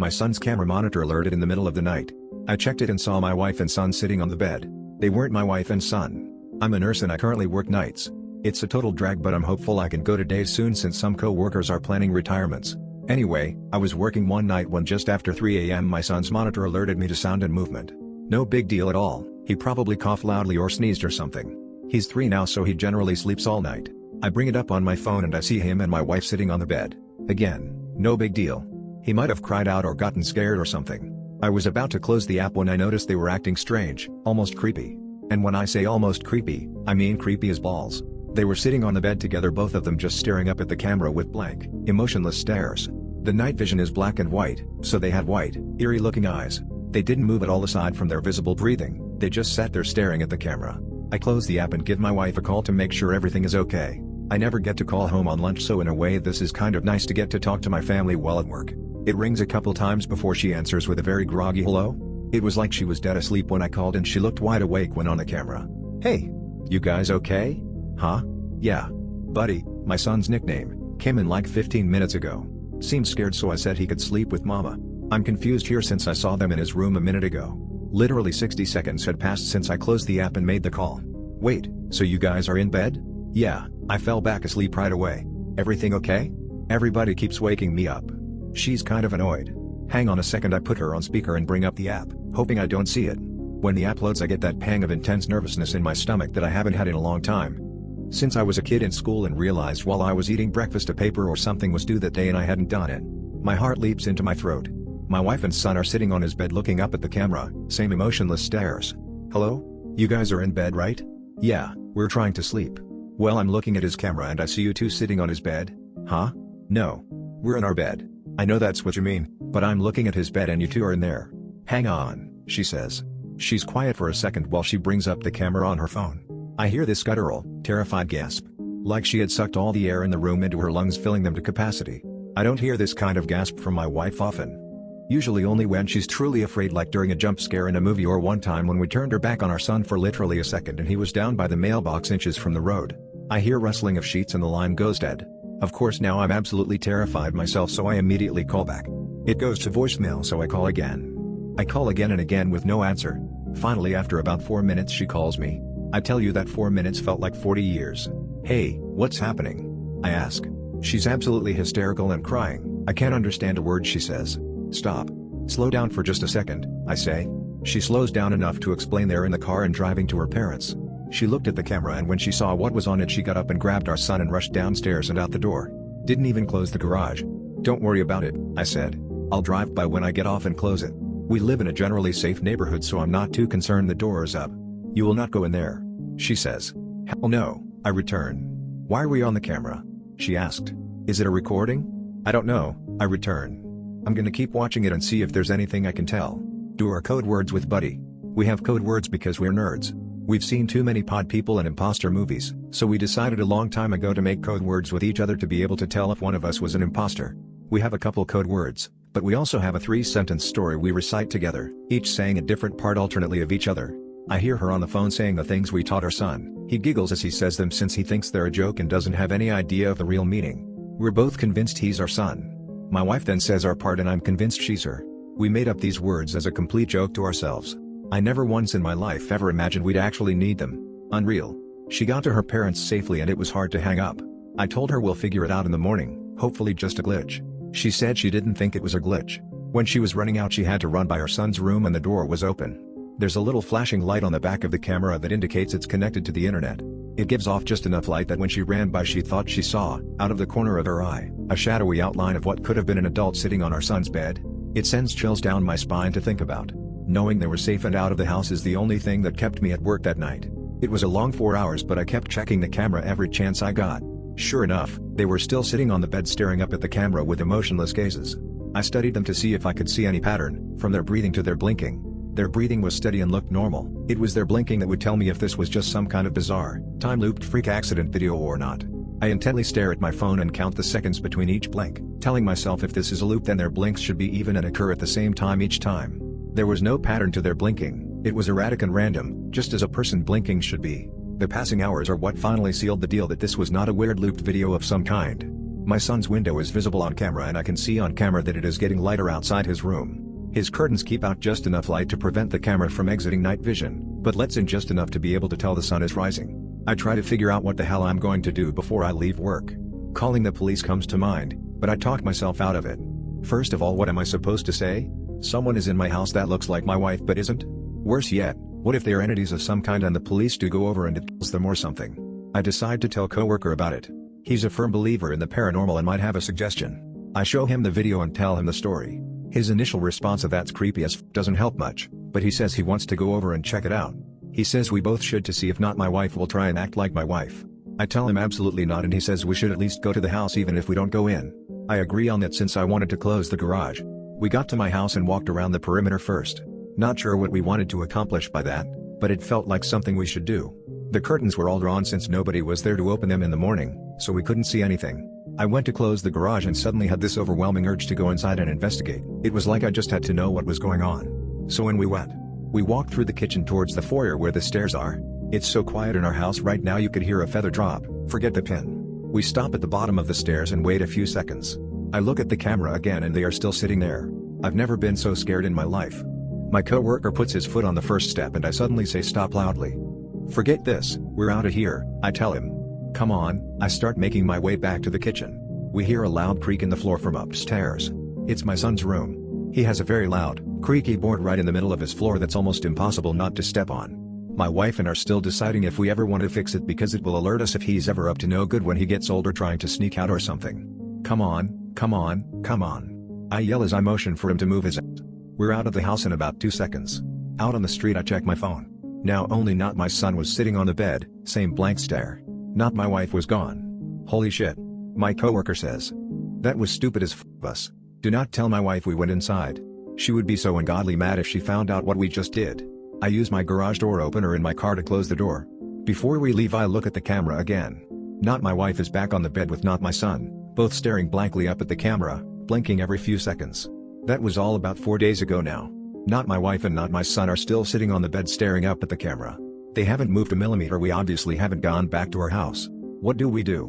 My son's camera monitor alerted in the middle of the night. I checked it and saw my wife and son sitting on the bed. They weren't my wife and son. I'm a nurse and I currently work nights. It's a total drag, but I'm hopeful I can go to days soon since some co-workers are planning retirements. Anyway, I was working one night when just after 3 a.m. my son's monitor alerted me to sound and movement. No big deal at all, he probably coughed loudly or sneezed or something. He's 3 now, so he generally sleeps all night. I bring it up on my phone and I see him and my wife sitting on the bed. Again, no big deal. He might have cried out or gotten scared or something. I was about to close the app when I noticed they were acting strange, almost creepy. And when I say almost creepy, I mean creepy as balls. They were sitting on the bed together, both of them just staring up at the camera with blank, emotionless stares. The night vision is black and white, so they had white, eerie-looking eyes. They didn't move at all aside from their visible breathing, they just sat there staring at the camera. I close the app and give my wife a call to make sure everything is okay. I never get to call home on lunch, so in a way this is kind of nice to get to talk to my family while at work. It rings a couple times before she answers with a very groggy hello. It was like she was dead asleep when I called and she looked wide awake when on the camera. "Hey, you guys okay? Huh? Yeah. Buddy, my son's nickname, came in like 15 minutes ago. Seemed scared, so I said he could sleep with mama. I'm confused here since I saw them in his room a minute ago. Literally 60 seconds had passed since I closed the app and made the call. Wait, so you guys are in bed? Yeah, I fell back asleep right away. Everything okay? Everybody keeps waking me up." She's kind of annoyed. Hang on a second, I put her on speaker and bring up the app, hoping I don't see it. When the app loads, I get that pang of intense nervousness in my stomach that I haven't had in a long time. Since I was a kid in school and realized while I was eating breakfast a paper or something was due that day and I hadn't done it. My heart leaps into my throat. My wife and son are sitting on his bed looking up at the camera, same emotionless stares. "Hello? You guys are in bed, right?" "Yeah, we're trying to sleep." "Well, I'm looking at his camera and I see you two sitting on his bed." "Huh? No. We're in our bed." "I know that's what you mean, but I'm looking at his bed and you two are in there." "Hang on," she says. She's quiet for a second while she brings up the camera on her phone. I hear this guttural, terrified gasp. Like she had sucked all the air in the room into her lungs, filling them to capacity. I don't hear this kind of gasp from my wife often. Usually only when she's truly afraid, like during a jump scare in a movie or one time when we turned her back on our son for literally a second and he was down by the mailbox inches from the road. I hear rustling of sheets and the line goes dead. Of course now I'm absolutely terrified myself, so I immediately call back. It goes to voicemail, so I call again. I call again and again with no answer. Finally, after about 4 minutes, she calls me. I tell you that 4 minutes felt like 40 years. "Hey, what's happening?" I ask. She's absolutely hysterical and crying. I can't understand a word she says. "Stop. Slow down for just a second," I say. She slows down enough to explain they're in the car and driving to her parents'. She looked at the camera and when she saw what was on it, she got up and grabbed our son and rushed downstairs and out the door. Didn't even close the garage. "Don't worry about it," I said. "I'll drive by when I get off and close it. We live in a generally safe neighborhood, so I'm not too concerned the door is up." "You will not go in there," she says. "Hell no," I return. "Why are we on the camera?" she asked. "Is it a recording?" "I don't know," I return. "I'm gonna keep watching it and see if there's anything I can tell." Do our code words with Buddy. We have code words because we're nerds. We've seen too many pod people and imposter movies, so we decided a long time ago to make code words with each other to be able to tell if one of us was an imposter. We have a couple code words, but we also have a 3-sentence story we recite together, each saying a different part alternately of each other. I hear her on the phone saying the things we taught our son. He giggles as he says them since he thinks they're a joke and doesn't have any idea of the real meaning. We're both convinced he's our son. My wife then says our part and I'm convinced she's her. We made up these words as a complete joke to ourselves. I never once in my life ever imagined we'd actually need them. Unreal. She got to her parents safely and it was hard to hang up. I told her we'll figure it out in the morning, hopefully just a glitch. She said she didn't think it was a glitch. When she was running out, she had to run by her son's room and the door was open. There's a little flashing light on the back of the camera that indicates it's connected to the internet. It gives off just enough light that when she ran by, she thought she saw, out of the corner of her eye, a shadowy outline of what could have been an adult sitting on our son's bed. It sends chills down my spine to think about. Knowing they were safe and out of the house is the only thing that kept me at work that night. It was a long 4 hours, but I kept checking the camera every chance I got. Sure enough, they were still sitting on the bed staring up at the camera with emotionless gazes. I studied them to see if I could see any pattern, from their breathing to their blinking. Their breathing was steady and looked normal. It was their blinking that would tell me if this was just some kind of bizarre, time-looped freak accident video or not. I intently stare at my phone and count the seconds between each blink, telling myself if this is a loop then their blinks should be even and occur at the same time each time. There was no pattern to their blinking, it was erratic and random, just as a person blinking should be. The passing hours are what finally sealed the deal that this was not a weird looped video of some kind. My son's window is visible on camera and I can see on camera that it is getting lighter outside his room. His curtains keep out just enough light to prevent the camera from exiting night vision, but lets in just enough to be able to tell the sun is rising. I try to figure out what the hell I'm going to do before I leave work. Calling the police comes to mind, but I talk myself out of it. First of all, what am I supposed to say? Someone is in my house that looks like my wife but isn't? Worse yet, what if they are entities of some kind and the police do go over and it kills them or something? I decide to tell coworker about it. He's a firm believer in the paranormal and might have a suggestion. I show him the video and tell him the story. His initial response of "that's creepy as f" doesn't help much, but he says he wants to go over and check it out. He says we both should to see if not my wife will try and act like my wife. I tell him absolutely not and he says we should at least go to the house even if we don't go in. I agree on that since I wanted to close the garage. We got to my house and walked around the perimeter first. Not sure what we wanted to accomplish by that, but it felt like something we should do. The curtains were all drawn since nobody was there to open them in the morning, so we couldn't see anything. I went to close the garage and suddenly had this overwhelming urge to go inside and investigate. It was like I just had to know what was going on. So in we went. We walked through the kitchen towards the foyer where the stairs are. It's so quiet in our house right now you could hear a feather drop, forget the pin. We stop at the bottom of the stairs and wait a few seconds. I look at the camera again and they are still sitting there. I've never been so scared in my life. My coworker puts his foot on the first step and I suddenly say stop loudly. Forget this, we're out of here, I tell him. Come on, I start making my way back to the kitchen. We hear a loud creak in the floor from upstairs. It's my son's room. He has a very loud, creaky board right in the middle of his floor that's almost impossible not to step on. My wife and are still deciding if we ever want to fix it because it will alert us if he's ever up to no good when he gets older trying to sneak out or something. Come on, come on, come on. I yell as I motion for him to move his ass. We're out of the house in about 2 seconds. Out on the street I check my phone. Now only not my son was sitting on the bed, same blank stare. Not my wife was gone. Holy shit. My coworker says. That was stupid as f us. Do not tell my wife we went inside. She would be so ungodly mad if she found out what we just did. I use my garage door opener in my car to close the door. Before we leave I look at the camera again. Not my wife is back on the bed with not my son, both staring blankly up at the camera, blinking every few seconds. That was all about 4 days ago now. Not my wife and not my son are still sitting on the bed staring up at the camera. They haven't moved a millimeter. We obviously haven't gone back to our house. What do we do?